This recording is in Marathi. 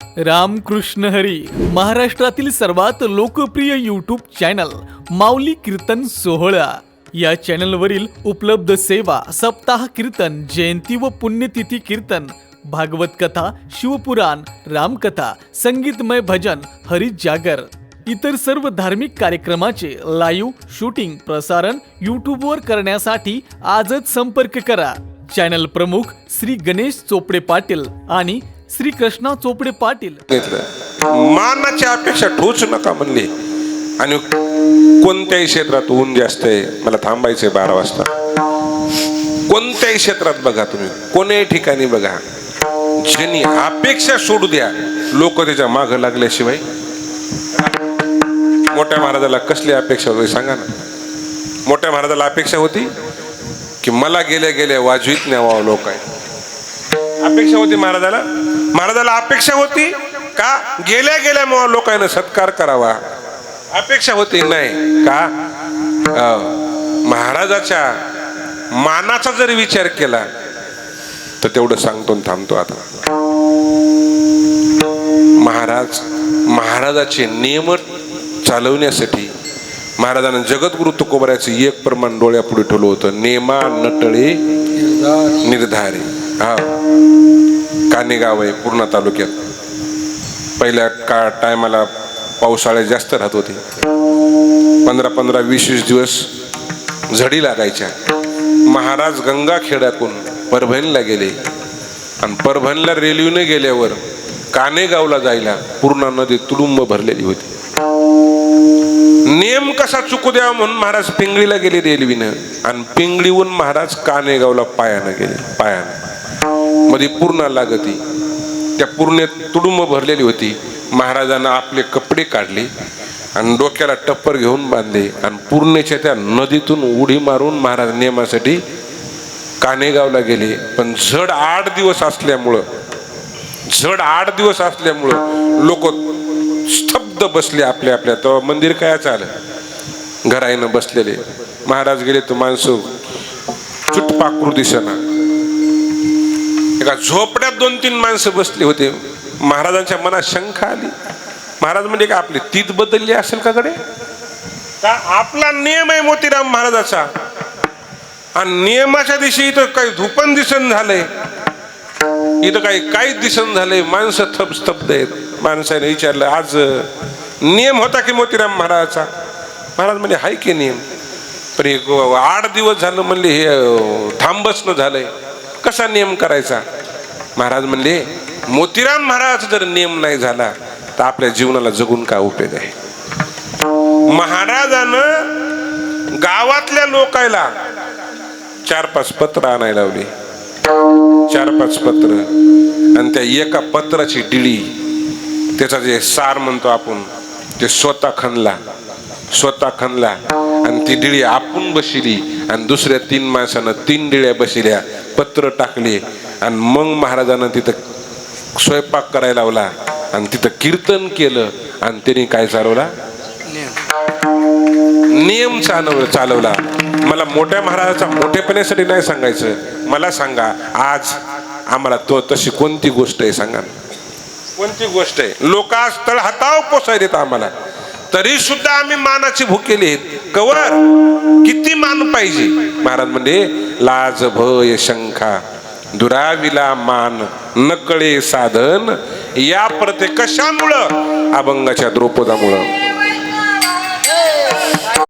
रामकृष्ण हरी महाराष्ट्रातील सर्वात लोकप्रिय यूट्यूब चॅनल माऊली कीर्तन सोहळा या चॅनलवरील उपलब्ध सेवा सप्ताह कीर्तन, जयंती व पुण्यतिथी कीर्तन, भागवत कथा, शिवपुराण, रामकथा, संगीतमय भजन, हरी जागर इतर सर्व धार्मिक कार्यक्रमाचे लाईव्ह शूटिंग प्रसारण यूट्यूबवर करण्यासाठी आजच संपर्क करा. चॅनल प्रमुख श्री गणेश चोपडे पाटील आणि श्री कृष्णा चोपडे पाटील. मानाची अपेक्षा ठेवूच नका म्हणले. आणि कोणत्याही क्षेत्रात ऊन जास्त आहे, मला थांबायचंय 12 वाजता. कोणत्याही क्षेत्रात बघा, तुम्ही कोणत्याही ठिकाणी बघा, ज्यांनी अपेक्षा सोडू द्या, लोक त्याच्या माग लागल्याशिवाय. मोठ्या महाराजाला कसली अपेक्षा होती सांगा ना. मोठ्या महाराजाला अपेक्षा होती की मला गेल्या गेल्या वाजवीत न्यावा लोक आहे. अपेक्षा होती महाराजाला. महाराजाला अपेक्षा होती का गेल्या गेल्या मग लोकांना सत्कार करावा. अपेक्षा होती नाही का महाराजाच्या मानाचा जर विचार केला तर तेवढं सांगतो आणि थांबतो. आता महाराजाचे नियम चालवण्यासाठी महाराजांना जगद्गुरु तुकोबाराचं एक प्रमाण डोळ्यापुढे ठेवलं होतं. नेमा नटळे निर्धारे. हा कानेगाव आहे पूर्णा तालुक्यात. पहिल्या टायमाला पावसाळे जास्त राहत होते. 15-15, 20-20 दिवस झडी लागायच्या. महाराज गंगाखेड्यातून परभणीला गेले आणि परभणीला रेल्वेने गेल्यावर कानेगावला जायला पूर्णा नदी तुडुंब भरलेली होती. नेम कसा चुकू द्यावा म्हणून महाराज पिंगळीला गेले रेल्वेनं आणि पिंगळीहून महाराज कानेगावला पायानं गेले. पायानं मध्ये पूर्णा लागती. त्या पूर्णेत तुडुंब भरलेली होती. महाराजांना आपले कपडे काढले आणि डोक्याला टप्पर घेऊन बांधले आणि पूर्णेच्या त्या नदीतून उडी मारून महाराज नेमासाठी कानेगावला गेले. पण झड 8 दिवस असल्यामुळं लोक स्तब्ध बसले आपल्या आपल्या. तेव्हा मंदिर काय चालं घराईनं बसलेले. महाराज गेले तर माणसं चुटपाखरू दिसेना. एका झोपड्यात 2-3 माणसं बसली होते. महाराजांच्या मनात शंका आली. महाराज म्हणजे का आपली तीत बदलली असेल का कडे का आपला नियम आहे मोतीराम महाराजाचा आणि नियमाच्या दिवशी इथं काही धुपन दिसन झालंय, इथं काहीच दिसन झालंय. माणसं स्तब्ध आहेत. माणसाने विचारलं आज नियम होता की मोतीराम महाराजाचा. महाराज म्हणजे हाय की नियम, पण 8 दिवस झालं म्हणले हे थांबच न झालंय, कसा नियम करायचा. महाराज म्हणले मोतीराम महाराजाचा जर नियम नाही झाला तर आपल्या जीवनाला जगून काय उपयोग आहे. महाराजानं गावातल्या लोकायला 4-5 पत्र आणायला लावली. 4-5 पत्र आणि त्या एका पत्राची डिळी, त्याचा जे सार म्हणतो आपण, ते स्वतः खणला आणि ती डिळी आपण बसली आणि दुसऱ्या 3 माणसानं 3 डिळ्या बसल्या, पत्र टाकले आणि मग महाराजांना तिथं स्वयंपाक करायला लावला आणि तिथं कीर्तन केलं आणि त्यांनी काय चालवला नियम चालवला. मला मोठ्या महाराजाचा मोठेपणासाठी नाही सांगायचं, मला सांगा आज आम्हाला तो तशी कोणती गोष्ट आहे सांगा. कोणती गोष्ट आहे. लोक आज तळ हातावर पोसाय देत आम्हाला, तरी सुद्धा आम्ही मानाची भुकेली आहेत. कवर किती मान पाहिजे. महाराज म्हणजे लाज भय शंका दुराविला मान नकळे साधन या प्रत्येक कशामुळं अभंगाच्या द्रौपदामुळं.